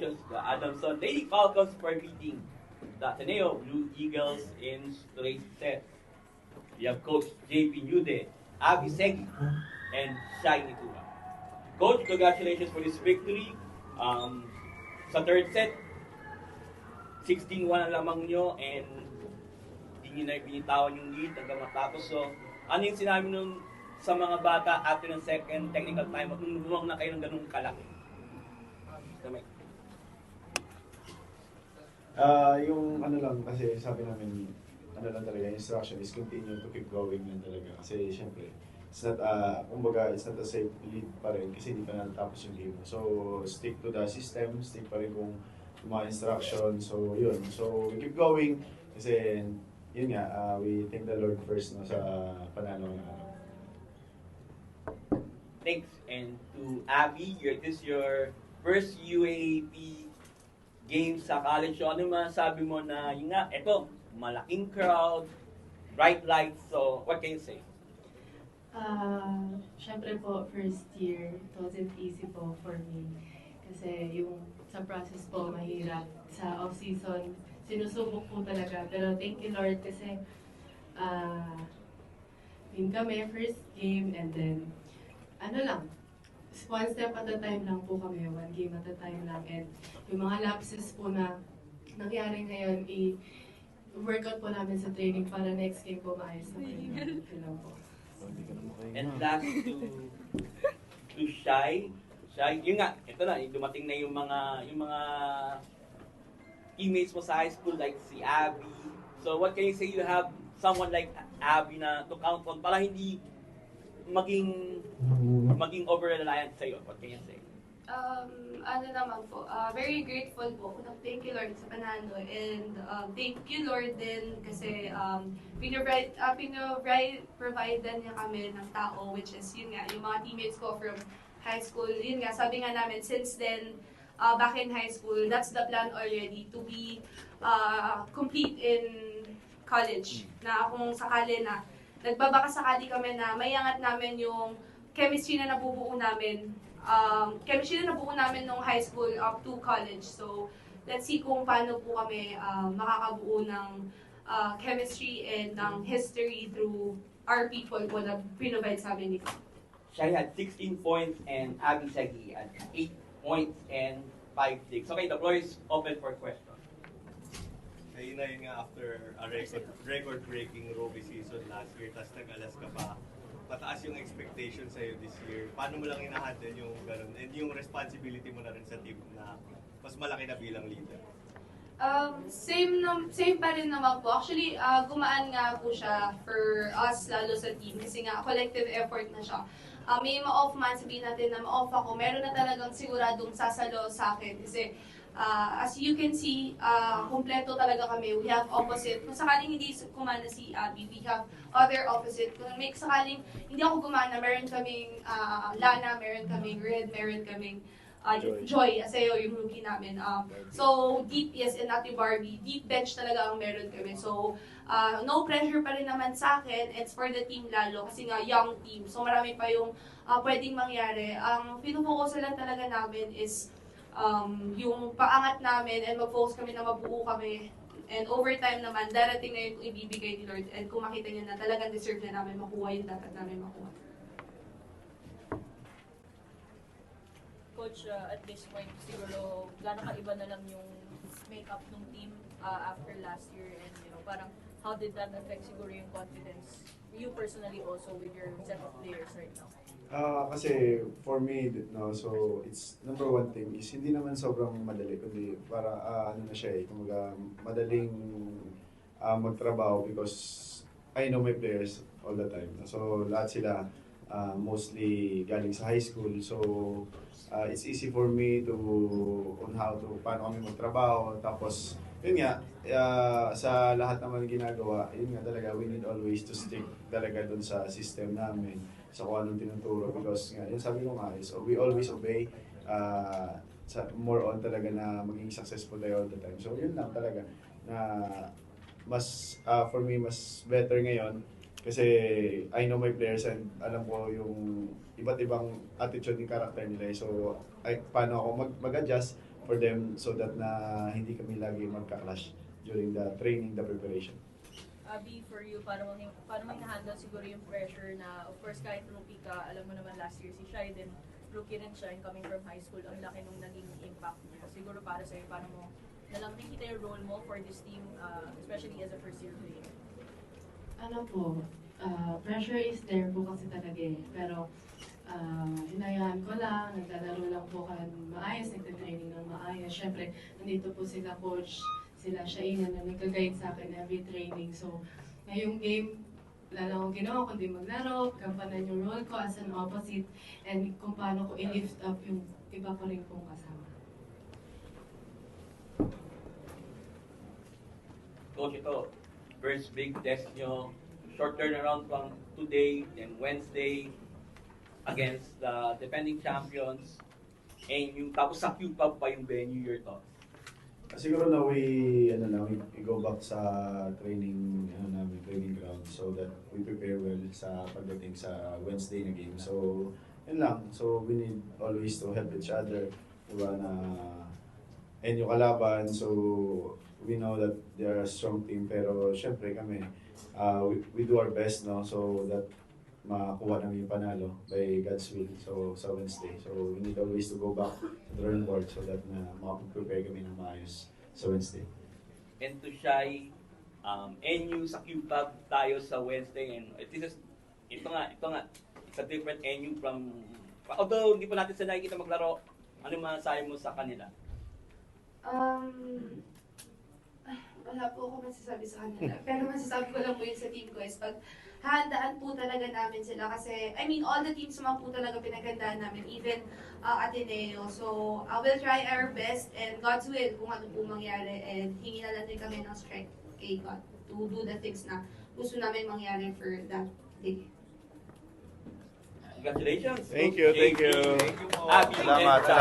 Adamson Lady Falcons for beating the Ateneo Blue Eagles in straight sets. We have Coach JP Nude, Avi Segi, and Shai Nitura. Coach, congratulations for this victory. Sa third set, 16-1 ang lamang nyo and hindi nyo na binitawan yung lead hanggang matapos. So, ano yung sinabi nun sa mga bata after ng second technical timeout nung lumang na kayo ng ganung kalaki? Yung ano lang kasi sabi namin, ano lang talaga, instruction is continue to keep going lang talaga. Kasi syempre, it's not, kumbaga, it's not a safe lead pa rin kasi hindi pa natapos yung game. So, stick to the system, stick pa rin kung mga instruction. So, yun. So, we keep going kasi, yun nga, we thank the Lord first no, sa panalo ng araw. Thanks. And to Abby, this is your first UAAP game sa college. So, ano masasabi mo na, yun nga, eto, malaking crowd, bright lights. So, what can you say? Syempre po, first year, it wasn't easy po for me. Kasi yung sa process po, mahirap. Sa off-season, sinusubok po talaga. Pero thank you Lord kasi win kami, first game, and then, ano lang, one step at a time lang po kami, one game at a time lang. And yung mga lapses po na nangyari ngayon, i-workout po namin sa training para next game po maayos na kayo. Yun po. And last to Shai. Shai, yun nga, ito na, dumating na yung mga teammates mo sa high school like si Abby. So what can you say, you have someone like Abby na to count on para hindi maging over-reliant sa'yo? What can you say? Ano naman po, very grateful po. Thank you Lord sa panalo and thank you Lord din kasi provide niya kami ng tao, which is yun nga, yung mga teammates ko from high school. Yun nga, sabi nga namin, since then, back in high school, that's the plan already to be complete in college. Na kung sakali na nagbabaka sakali kami na mayangat namin yung chemistry na nabubuo namin. Chemistry na nabuo namin nung high school up to college. So, let's see kung paano po kami makakabuo ng chemistry and ng history through our people po na provide sa amin nito. Shai had 16 points and Abby Segi had 8 points and 5 6. Okay, the floor is open for questions. Ayun na yun nga after a record-breaking Roby season last year, tapos nag-alas ka pa, mataas yung expectation sa'yo this year. Paano mo lang hinahandle yung ganun? And yung responsibility mo na rin sa team na mas malaki na bilang leader? Same pa rin naman po. Actually, gumaan nga po siya for us, lalo sa team. Kasi nga, collective effort na siya. May ma-off man, sabihin natin na ma-off ako, meron na talagang siguradong sasalo sa akin. Kasi as you can see, kompleto talaga kami. We have opposite. Kung sakaling hindi kumana si Abby, we have other opposite. Kung may sakaling hindi ako gumana, meron kaming Lana, meron kaming Red, meron kaming Joy. Asayo yung rookie namin. So, deep, yes, and Ate Barbie, deep bench talaga ang meron kami. So, no pressure pa rin naman sa akin. It's for the team lalo kasi nga young team. So, marami pa yung pwedeng mangyari. Ang pinufocus lang talaga namin is yung paangat namin and mag-focus kami na mabuo kami. And overtime naman, darating na yung ibibigay ni Lord. And kung makita niyo na talagang deserve na namin makuha yung dapat namin makuha. Coach, at this point, siguro, gano'ng kaiba na lang yung make-up ng team after last year and, parang how did that affect siguro yung confidence, you personally also with your set of players right now? Kasi for me, no, so it's number one thing is hindi naman sobrang madali, kundi para ano na siya kumaga madaling magtrabaho because I know my players all the time. So lahat sila mostly galing sa high school. So it's easy for me to on how to paano kami magtrabaho. Tapos yun nga sa lahat naman ginagawa, yun nga talaga we need always to stick talaga dun sa system namin sa kung anong tinuturo because nga, yung sabi ko nga is we always obey more on talaga na maging successful tayo all the time. So yun lang talaga na mas for me mas better ngayon kasi I know my players and alam ko yung iba't ibang attitude and character nila. So paano ako mag-adjust for them so that na hindi kami lagi magka-clash during the training, the preparation. Abby, for you, paano mo hinahandle siguro yung pressure na, of course, kahit rookie ka, alam mo naman last year si Shai, then rookie rin siya, and coming from high school, ang laki nung naging impact niya. Siguro para sa'yo, paano mo nalang nakikita yung role mo for this team, especially as a first-year player? Ano po, pressure is there po kasi talaga eh. Pero hinayaan ko lang, naglalaro lang po kami maayos, nagtitraining ng maayos. Siyempre, nandito po sila coach, sila Shaina na nag-guide sa akin every training. So, ngayong game, wala lang akong ginawa kundi maglaro, kampanan yung role ko as an opposite, and kung paano ko i-lift up yung iba ko rin pong kasama. Coach, ito, first big test nyo, short turnaround from today and Wednesday against the defending champions, and yung tapos sa Q-Pub pa yung venue, your thoughts? Siguro na we go back sa training training ground so that we prepare well sa pagdating sa Wednesday na game. So, yun lang. So, we need always to help each other. Diba na and yung kalaban, so we know that they are a strong team pero syempre kami we do our best, no, so that makakuha namin yung panalo by God's will sa Wednesday. So we need always to go back to the drawing board so that na makapag-prepare kami ng maayos sa Wednesday. And to Shai, NU sa Q-Pub tayo sa Wednesday, and ito nga, it's a different NU from, although hindi pa natin sila nakikita maglaro, ano yung masasabi mo sa kanila? Wala po ako masasabi sa kanila. Pero masasabi ko lang po yun sa team ko is pag hahandaan po talaga namin sila kasi, I mean, all the teams naman po talaga pinaghandaan namin, even Ateneo. So, we'll try our best and God's will kung ano po mangyari, and hingi na lang din kami ng strength kay God to do the things na gusto namin mangyari for that day. Congratulations! Thank you, thank you. Thank you po. Abby and Salamat. Shai.